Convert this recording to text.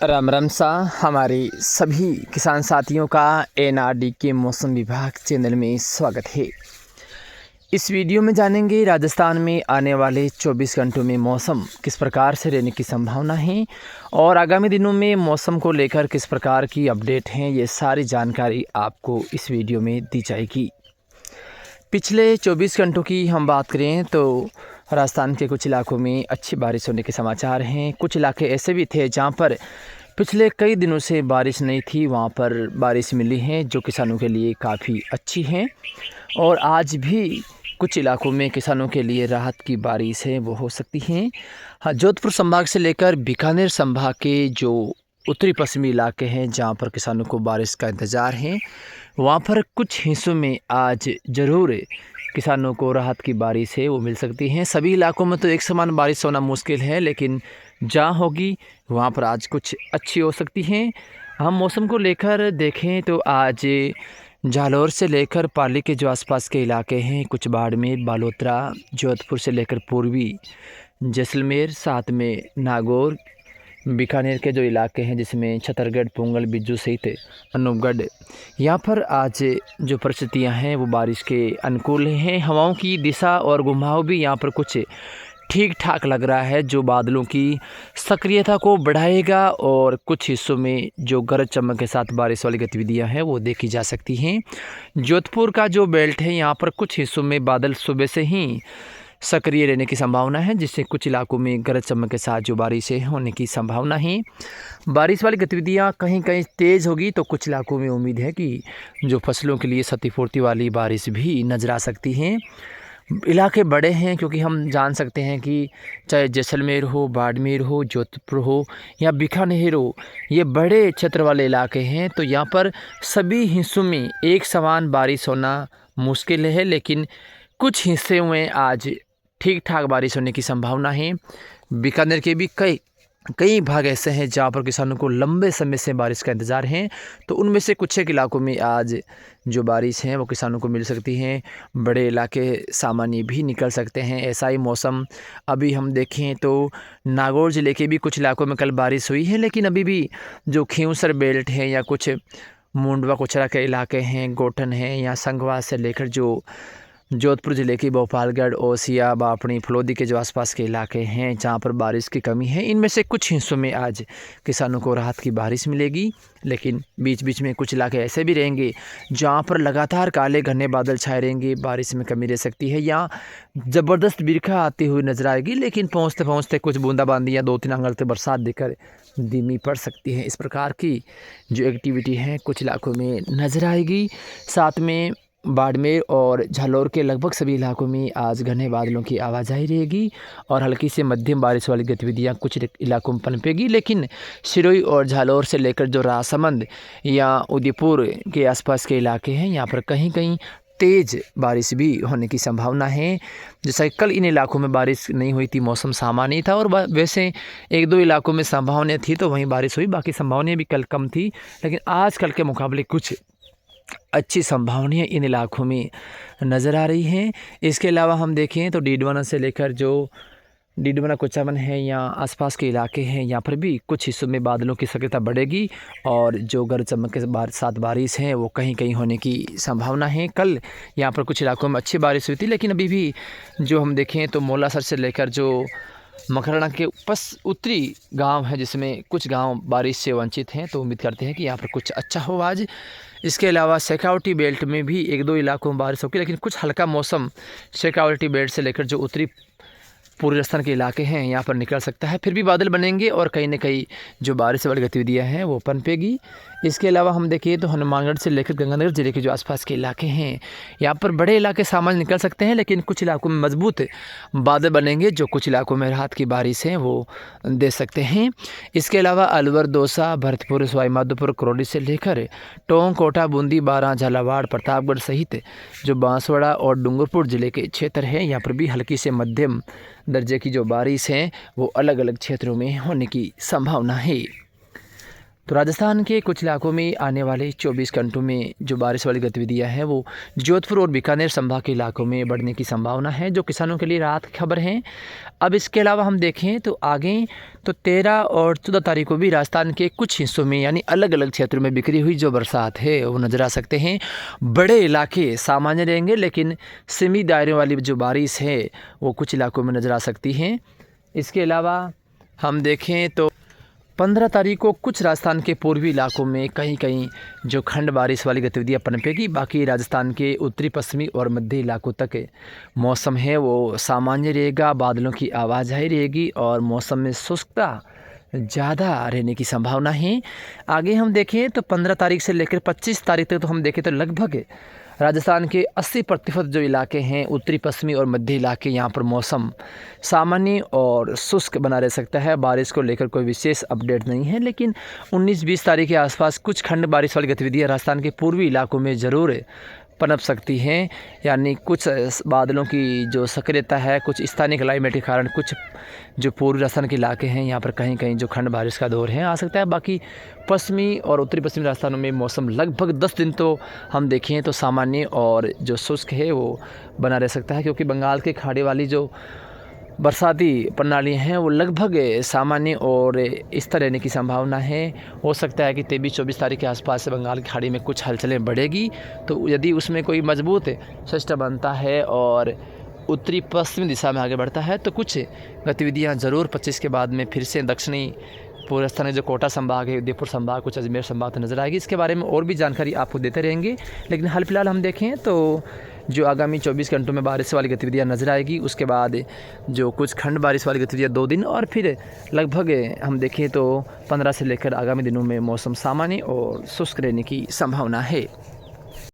राम राम सा हमारे सभी किसान साथियों का एनआरडी के मौसम विभाग चैनल में स्वागत है। इस वीडियो में जानेंगे राजस्थान में आने वाले 24 घंटों में मौसम किस प्रकार से रहने की संभावना है और आगामी दिनों में मौसम को लेकर किस प्रकार की अपडेट हैं, ये सारी जानकारी आपको इस वीडियो में दी जाएगी। पिछले 24 घंटों की हम बात करें तो राजस्थान के कुछ इलाकों में अच्छी बारिश होने के समाचार हैं। कुछ इलाके ऐसे भी थे जहां पर पिछले कई दिनों से बारिश नहीं थी, वहां पर बारिश मिली है जो किसानों के लिए काफ़ी अच्छी है। और आज भी कुछ इलाकों में किसानों के लिए राहत की बारिश है वो हो सकती है। हाँ, जोधपुर संभाग से लेकर बीकानेर संभाग के जो उत्तरी पश्चिमी इलाके हैं जहां पर किसानों को बारिश का इंतज़ार है, वहां पर कुछ हिस्सों में आज ज़रूर किसानों को राहत की बारिश है वो मिल सकती है। सभी इलाकों में तो एक समान बारिश होना मुश्किल है, लेकिन जहाँ होगी वहाँ पर आज कुछ अच्छी हो सकती है। हम मौसम को लेकर देखें तो आज जालौर से लेकर पाली के जो आसपास के इलाके हैं, कुछ बाड़मेर, बालोतरा, जोधपुर से लेकर पूर्वी जैसलमेर, साथ में नागौर, बीकानेर के जो इलाके हैं जिसमें छतरगढ़, पुंगल, बिज्जू सहित अनूपगढ़, यहाँ पर आज जो परिस्थितियाँ हैं वो बारिश के अनुकूल हैं। हवाओं की दिशा और घुमाव भी यहाँ पर कुछ ठीक ठाक लग रहा है, जो बादलों की सक्रियता को बढ़ाएगा और कुछ हिस्सों में जो गरज चमक के साथ बारिश वाली गतिविधियाँ हैं वो देखी जा सकती हैं। जोधपुर का जो बेल्ट है यहाँ पर कुछ हिस्सों में बादल सुबह से ही सक्रिय रहने की संभावना है, जिससे कुछ इलाकों में गरज चमक के साथ जो बारिश है होने की संभावना है। बारिश वाली गतिविधियां कहीं कहीं तेज़ होगी तो कुछ इलाकों में उम्मीद है कि जो फसलों के लिए क्षतिपूर्ति वाली बारिश भी नज़र आ सकती हैं। इलाके बड़े हैं क्योंकि हम जान सकते हैं कि चाहे जैसलमेर हो, बाड़मेर हो, जोधपुर हो या बीकानेर हो, ये बड़े क्षेत्र वाले इलाके हैं। तो यहाँ पर सभी हिस्सों में एक समान बारिश होना मुश्किल है, लेकिन कुछ हिस्से में आज ठीक ठाक बारिश होने की संभावना है। बीकानेर के भी कई भाग ऐसे हैं जहाँ पर किसानों को लंबे समय से बारिश का इंतज़ार है, तो उनमें से कुछ एक इलाकों में आज जो बारिश है वो किसानों को मिल सकती हैं। बड़े इलाके सामान्य भी निकल सकते हैं, ऐसा ही मौसम अभी हम देखें तो नागौर ज़िले के भी कुछ इलाकों में कल बारिश हुई है, लेकिन अभी भी जो खींवसर बेल्ट है या कुछ मुंडवा कुचरा के इलाके हैं, गोठन हैं या संघवा से लेकर जो जोधपुर ज़िले की भोपालगढ़, ओसिया, बापणी, फलोदी के जो आसपास के इलाके हैं जहां पर बारिश की कमी है, इनमें से कुछ हिस्सों में आज किसानों को राहत की बारिश मिलेगी। लेकिन बीच बीच में कुछ इलाके ऐसे भी रहेंगे जहां पर लगातार काले घने बादल छाए रहेंगे, बारिश में कमी रह सकती है या ज़बरदस्त बिरखा आती हुई नजर आएगी, लेकिन पहुँचते पहुँचते कुछ बूंदाबांदी या 2-3 अंगल तक बरसात देकर धीमी पड़ सकती है। इस प्रकार की जो एक्टिविटी है कुछ इलाकों में नज़र आएगी। साथ में बाड़मेर और झालोर के लगभग सभी इलाकों में आज घने बादलों की आवाजाही रहेगी और हल्की से मध्यम बारिश वाली गतिविधियां कुछ इलाकों में पनपेगी, लेकिन सिरोही और झालोर से लेकर जो राजसमंद या उदयपुर के आसपास के इलाके हैं यहाँ पर कहीं कहीं तेज़ बारिश भी होने की संभावना है। जैसा कि कल इन इलाकों में बारिश नहीं हुई थी, मौसम सामान्य था और वैसे 1-2 इलाकों में संभावना थी तो वहीं बारिश हुई, बाकी संभावना भी कल कम थी, लेकिन आज कल के मुकाबले कुछ अच्छी संभावनाएं इन इलाकों में नज़र आ रही हैं। इसके अलावा हम देखें तो डीडवाना से लेकर जो डीडवाना कुचामन है या आसपास के इलाके हैं, यहाँ पर भी कुछ हिस्सों में बादलों की सक्रियता बढ़ेगी और जो गरज चमक के साथ बारिश है वो कहीं कहीं होने की संभावना है। कल यहाँ पर कुछ इलाकों में अच्छी बारिश हुई थी, लेकिन अभी भी जो हम देखें तो मोलासर से लेकर जो मकराना के उत्तरी गांव है जिसमें कुछ गांव बारिश से वंचित हैं, तो उम्मीद करते हैं कि यहाँ पर कुछ अच्छा हो आज। इसके अलावा शेखावटी बेल्ट में भी 1-2 इलाकों में बारिश होगी, लेकिन कुछ हल्का मौसम शेखावटी बेल्ट से लेकर जो उत्तरी पूर्वी राजस्थान के इलाके हैं यहाँ पर निकल सकता है। फिर भी बादल बनेंगे और कहीं न कहीं जो बारिश वाली गतिविधियाँ हैं वो पनपेगी। इसके अलावा हम देखें तो हनुमानगढ़ से लेकर गंगानगर ज़िले के जो आसपास के इलाके हैं यहाँ पर बड़े इलाके सामान्य निकल सकते हैं, लेकिन कुछ इलाकों में मजबूत बादल बनेंगे जो कुछ इलाकों में राहत की बारिश है वो दे सकते हैं। इसके अलावा अलवर, दौसा, भरतपुर, सवाईमाधोपुर, करौली से लेकर टोंक, कोटा, बूंदी, बारां, झालावाड़, प्रतापगढ़ सहित जो बांसवाड़ा और डूंगरपुर ज़िले के क्षेत्र हैं यहाँ पर भी हल्की से मध्यम दर्जे की जो बारिश है वो अलग अलग क्षेत्रों में होने की संभावना है। तो राजस्थान के कुछ इलाकों में आने वाले 24 घंटों में जो बारिश वाली गतिविधियां हैं वो जोधपुर और बीकानेर संभाग के इलाकों में बढ़ने की संभावना है, जो किसानों के लिए राहत की खबर है। अब इसके अलावा हम देखें तो आगे तो 13 और 14 तारीख को भी राजस्थान के कुछ हिस्सों में यानी अलग अलग क्षेत्रों में बिखरी हुई जो बरसात है वो नज़र आ सकते हैं। बड़े इलाके सामान्य रहेंगे, लेकिन सीमित दायरे वाली जो बारिश है वो कुछ इलाकों में नज़र आ सकती है। इसके अलावा हम देखें तो 15 तारीख को कुछ राजस्थान के पूर्वी इलाकों में कहीं कहीं जो खंड बारिश वाली गतिविधियाँ पनपेगी। बाकी राजस्थान के उत्तरी पश्चिमी और मध्य इलाकों तक मौसम है वो सामान्य रहेगा, बादलों की आवाजाही रहेगी और मौसम में शुष्कता ज़्यादा रहने की संभावना है। आगे हम देखें तो 15 तारीख से लेकर 25 तारीख तक तो हम देखें तो लगभग राजस्थान के 80% जो इलाके हैं उत्तरी पश्चिमी और मध्य इलाके, यहाँ पर मौसम सामान्य और शुष्क बना रह सकता है। बारिश को लेकर कोई विशेष अपडेट नहीं है, लेकिन 19-20 तारीख के आसपास कुछ खंड बारिश वाली गतिविधियाँ राजस्थान के पूर्वी इलाकों में ज़रूर पनप सकती हैं। यानी कुछ बादलों की जो सक्रियता है, कुछ स्थानीय क्लाइमेट के कारण कुछ जो पूर्वी राजस्थान के इलाके हैं यहाँ पर कहीं कहीं जो खंड बारिश का दौर है आ सकता है। बाकी पश्चिमी और उत्तरी पश्चिमी राजस्थानों में मौसम लगभग 10 दिन तो हम देखें तो सामान्य और जो शुष्क है वो बना रह सकता है, क्योंकि बंगाल के खाड़ी वाली जो बरसाती प्रणाली हैं वो लगभग सामान्य और इस तरह रहने की संभावना है। हो सकता है कि 23-24 तारीख के आसपास से बंगाल की खाड़ी में कुछ हलचलें बढ़ेगी, तो यदि उसमें कोई मजबूत सिस्टम बनता है और उत्तरी पश्चिमी दिशा में आगे बढ़ता है तो कुछ गतिविधियां ज़रूर 25 के बाद में फिर से दक्षिणी पूर्व राजस्थान के जो कोटा संभाग है, उदयपुर संभाग, कुछ अजमेर संभाग तो नज़र आएगी। इसके बारे में और भी जानकारी आपको देते रहेंगे, लेकिन हाल फिलहाल हम देखें तो जो आगामी 24 घंटों में बारिश वाली गतिविधियां नज़र आएगी। उसके बाद जो कुछ खंड बारिश वाली गतिविधियां 2 दिन और फिर लगभग हम देखें तो 15 से लेकर आगामी दिनों में मौसम सामान्य और शुष्क रहने की संभावना है।